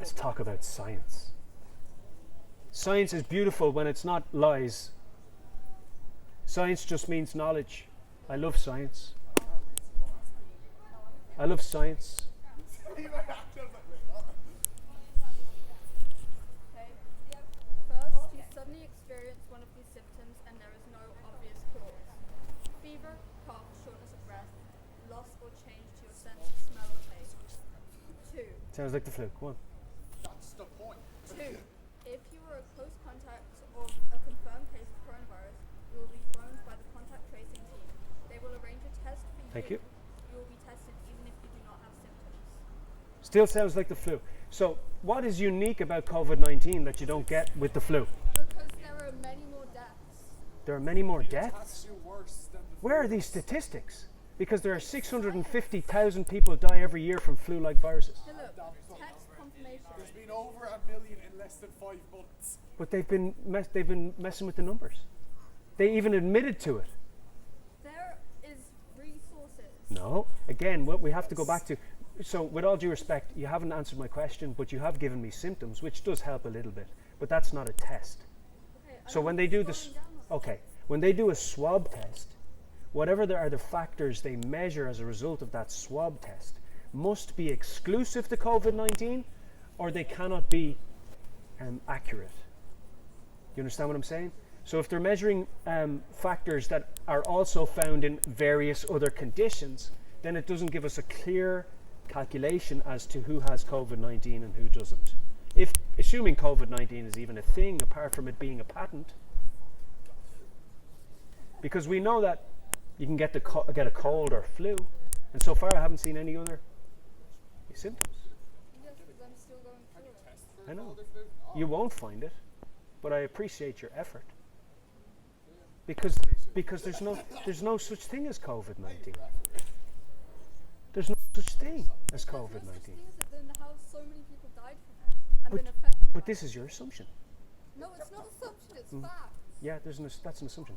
Let's talk about science. Science is beautiful when it's not lies. Science just means knowledge. I love science. I love science. Okay. First, you suddenly experience one of these symptoms and there is no obvious cause. Fever, cough, shortness of breath, loss or change to your sense of smell or taste. 2. Sounds like the flu. Go on. That's the point. 2. If you were a close contact of a confirmed case of coronavirus, you will be phoned by the contact tracing team. They will arrange a test for you. Thank you. You will be tested even if you do not have symptoms. Still sounds like the flu. So, what is unique about COVID-19 that you don't get with the flu? Because there are many more deaths. There are many more That's deaths. you worse than the Where are these statistics? Because there are 650,000 people die every year from flu-like viruses. Hey look, text confirmation. There's been over 1 million in less than 5 months. But they've been messing with the numbers. They even admitted to it. There is resources. No. Again, what we have to go back to. So, with all due respect, you haven't answered my question, but you have given me symptoms, which does help a little bit. But that's not a test. Okay, So when they do this, when they do a swab test, whatever there are the factors they measure as a result of that swab test must be exclusive to COVID-19, or they cannot be accurate. You understand what I'm saying? So if they're measuring factors that are also found in various other conditions, then it doesn't give us a clear calculation as to who has COVID-19 and who doesn't. If assuming COVID-19 is even a thing apart from it being a patent, because we know that you can get a cold or flu, and so far I haven't seen any other symptoms. Yes, because I'm still going through it. I know. You won't find it, but I appreciate your effort. Because there's no such thing as COVID-19. There's no such thing as There's no COVID-19. such thing as it, then how so many people died from it and been affected by But this it. is your assumption. No, it's not assumption, it's Mm. fact. Yeah, that's an assumption.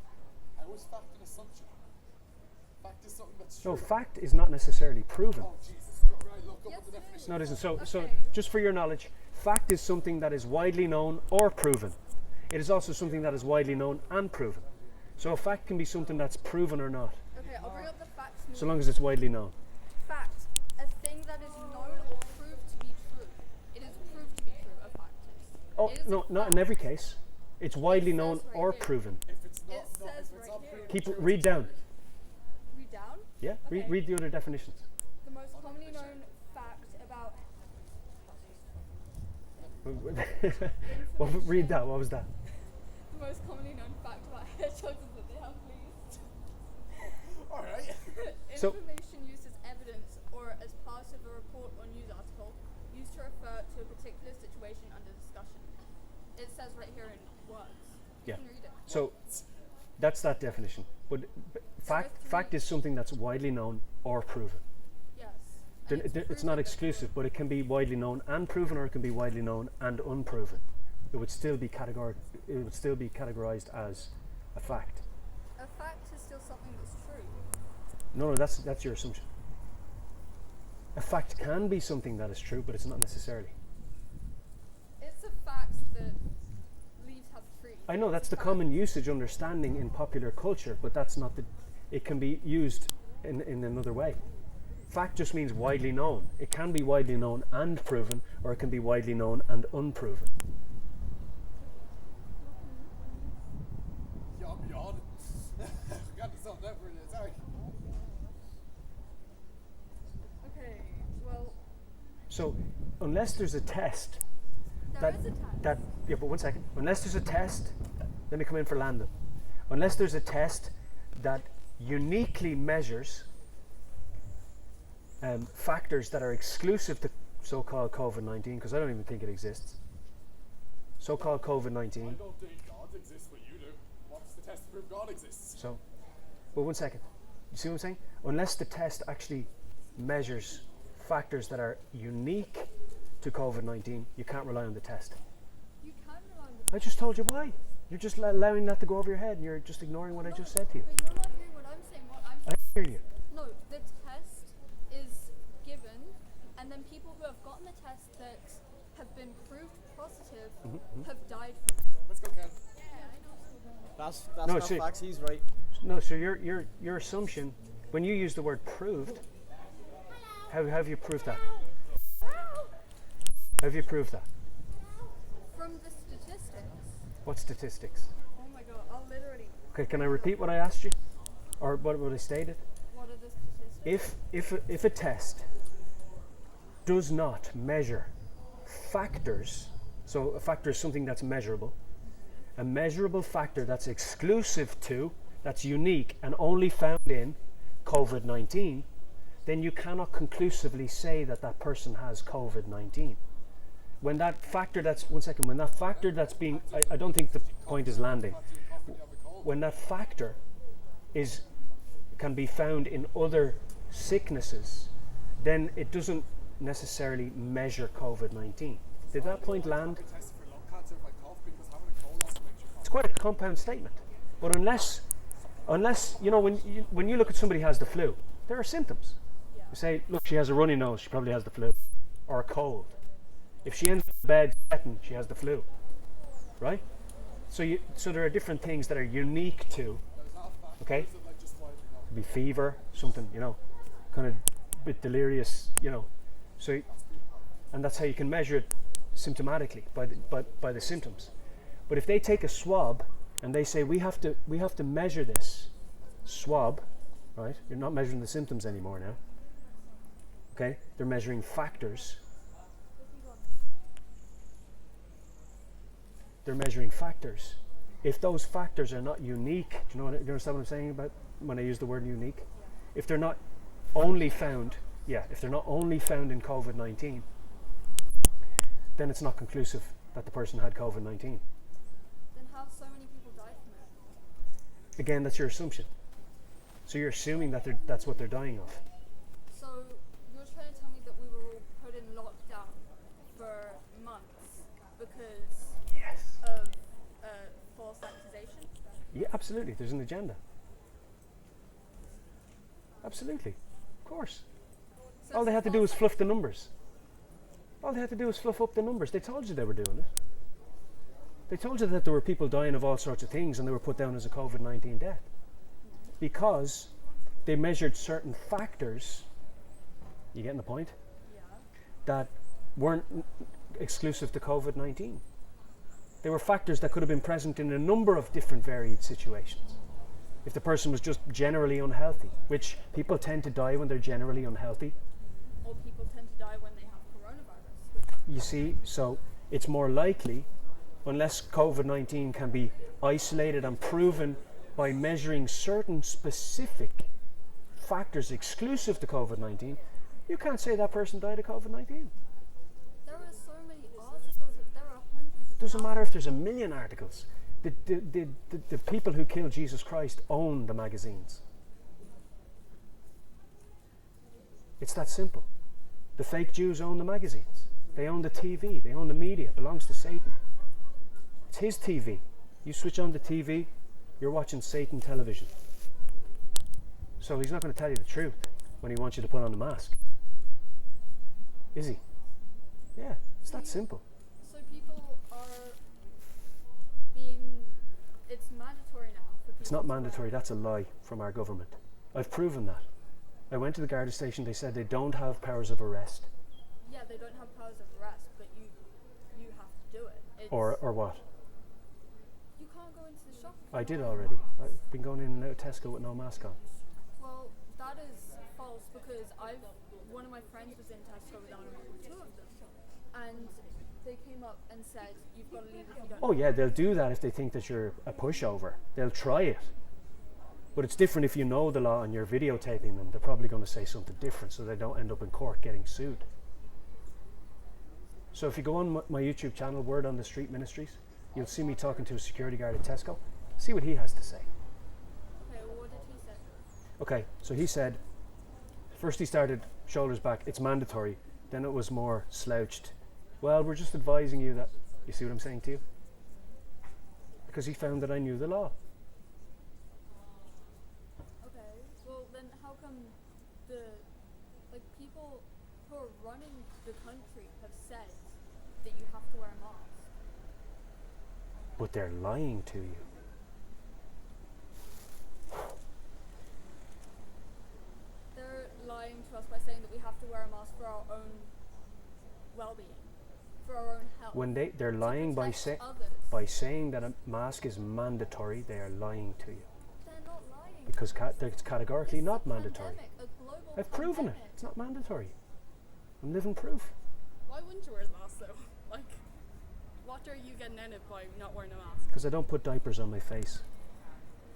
How is fact an assumption? Fact is something that's true. No, fact is not necessarily proven. Oh, Jesus. Right, look up Yes, what the it definition No, it isn't. So Okay. just for your knowledge, fact is something that is widely known or proven. It is also something that is widely known and proven. So a fact can be something that's proven or not, Okay, I'll bring up the facts. so long as it's widely known. Fact, a thing that is known or proved to be true. It is proved to be true, a fact is. Oh, It is no, a not in fact. every case. It's widely It known says right or here. proven. If it's not, It no, says if it's right not here. proven Keep true, read down. Read down. Yeah, Okay. read the other definitions. The most commonly known fact about Well, read that. What was that? the most commonly known fact about hedgehogs is that they have fleas. Alright. So- Information used as evidence or as part of a report or news article used to refer to a particular situation under discussion. It says right here in words. Yeah. You can read it. So that's that definition. But fact is something that's widely known or proven. Yes. Then And it's proven not that exclusive, but it can be widely known and proven, or it can be widely known and unproven. It would still be categorized as a fact. a fact is still something that's true. No, that's your assumption. A fact can be something that is true, but it's not necessarily. It's a fact that leaves have trees. I know that's It's a the fact. common usage understanding in popular culture, but that's not the. It can be used in another way. Fact just means widely known. It can be widely known and proven, or it can be widely known and unproven. Yawn, yawn. Got yourself that for this. Sorry. Okay, well, So, unless there's a test there is a test. yeah, but one second. Unless there's a test, let me come in for Landon. Unless there's a test that uniquely measures factors that are exclusive to so-called COVID-19, because I don't even think it exists. So-called I COVID-19. don't think God exists, but you do. What's the test to prove God exists? So, well, one second. You see what I'm saying? Unless the test actually measures factors that are unique to COVID-19, you can't rely on the test. You can rely on I just told you why. You're just allowing that to go over your head, and you're just ignoring what I just said to you. But you're not hearing what I'm saying. What I'm I hear you. No, the test is given, and then people who have gotten the test that have been proved positive Mm-hmm. have died from it. Let's go, Ken. That's No, not see- facts. He's right. No, so your assumption, when you use the word proved, how have you proved that? How have you proved that? From the statistics. What statistics? Oh my god, I'll literally. Okay, can I repeat what I asked you? Or what I stated? What are the statistics? If a test does not measure factors, so a factor is something that's measurable, a measurable factor that's exclusive to, that's unique and only found in COVID-19, then you cannot conclusively say that that person has COVID-19. When that factor that's, one second, when that factor that's being, I don't think the point is landing. When that factor can be found in other sicknesses, then it doesn't necessarily measure COVID-19. Did that point land? Test for lung cancer if I cough because having a cold also makes you cough. It's quite a compound statement. But unless you know, when you look at somebody who has the flu, there are symptoms. You say, look, she has a runny nose, she probably has the flu, or a cold. If she ends up in bed sweating, she has the flu, right? So there are different things that are unique to, okay? Is it like just why we know? Could be fever, something, you know, kind of a bit delirious, you know. So, and that's how you can measure it symptomatically by the symptoms. But if they take a swab and they say we have to measure this swab, right? You're not measuring the symptoms anymore now. Okay, they're measuring factors. They're measuring factors. If those factors are not unique, do you understand what I'm saying about when I use the word unique? If they're not only found, if they're not only found in COVID-19, then it's not conclusive that the person had COVID-19. Then how have so many people died from it? Again, that's your assumption. So you're assuming that that's what they're dying of. So you're trying to tell me that we were all put in lockdown for months because Yes. of false accusation? Yeah, absolutely. There's an agenda. Absolutely. Of course. So All they it's had to do was false- fluff the numbers. All they had to do was fluff up the numbers. They told you they were doing it. They told you that there were people dying of all sorts of things and they were put down as a COVID-19 death. Because they measured certain factors, you getting the point? Yeah. That weren't exclusive to COVID-19. They were factors that could have been present in a number of different varied situations. If the person was just generally unhealthy, which people tend to die when they're generally unhealthy. Or people tend to die when they have coronavirus. Which You see, so it's more likely, unless COVID-19 can be isolated and proven by measuring certain specific factors exclusive to COVID-19, you can't say that person died of COVID-19. there are so many articles, there are hundreds of Doesn't matter if there's a million articles. The people who killed Jesus Christ own the magazines. It's that simple. The fake Jews own the magazines. They own the TV. They own the media. It belongs to Satan. It's his TV. You switch on the TV, you're watching Satan television. So he's not going to tell you the truth when he wants you to put on the mask. Is he? Yeah, it's that simple. So people are being, it's mandatory now for people It's not to mandatory, wear- that's a lie from our government. I've proven that. I went to the Garda station, they said they don't have powers of arrest. Yeah, they don't have powers of arrest, but you have to do it. It's, Or what? you can't go into the shop. if I you're did not already. wearing a mask. I've been going in and out of Tesco with no mask on. Well, that is false because one of my friends was in Tesco with two of them, and they came up and said, "You've got to leave if you don't." Oh yeah, they'll do that if they think that you're a pushover. They'll try it. But it's different if you know the law and you're videotaping them. They're probably going to say something different so they don't end up in court getting sued. So if you go on my YouTube channel, Word on the Street Ministries, you'll see me talking to a security guard at Tesco. See what he has to say. Okay, well, what did he say? Okay, so he said, first he started shoulders back, it's mandatory. Then it was more slouched. Well, we're just advising you that, you see what I'm saying to you? Because he found that I knew the law. Okay, well then how come the people who are running the country have said that you have to wear a mask. But they're lying to you. They're lying to us by saying that we have to wear a mask for our own well-being, for our own health. When they're lying by protect others. saying that a mask is mandatory, they are lying to you. They're not lying. Because it's categorically It's not a mandatory. pandemic, a global I've proven it. pandemic. It's not mandatory. I'm living proof. Why wouldn't you wear a mask though? Like, what are you getting out of by not wearing a mask? Because I don't put diapers on my face.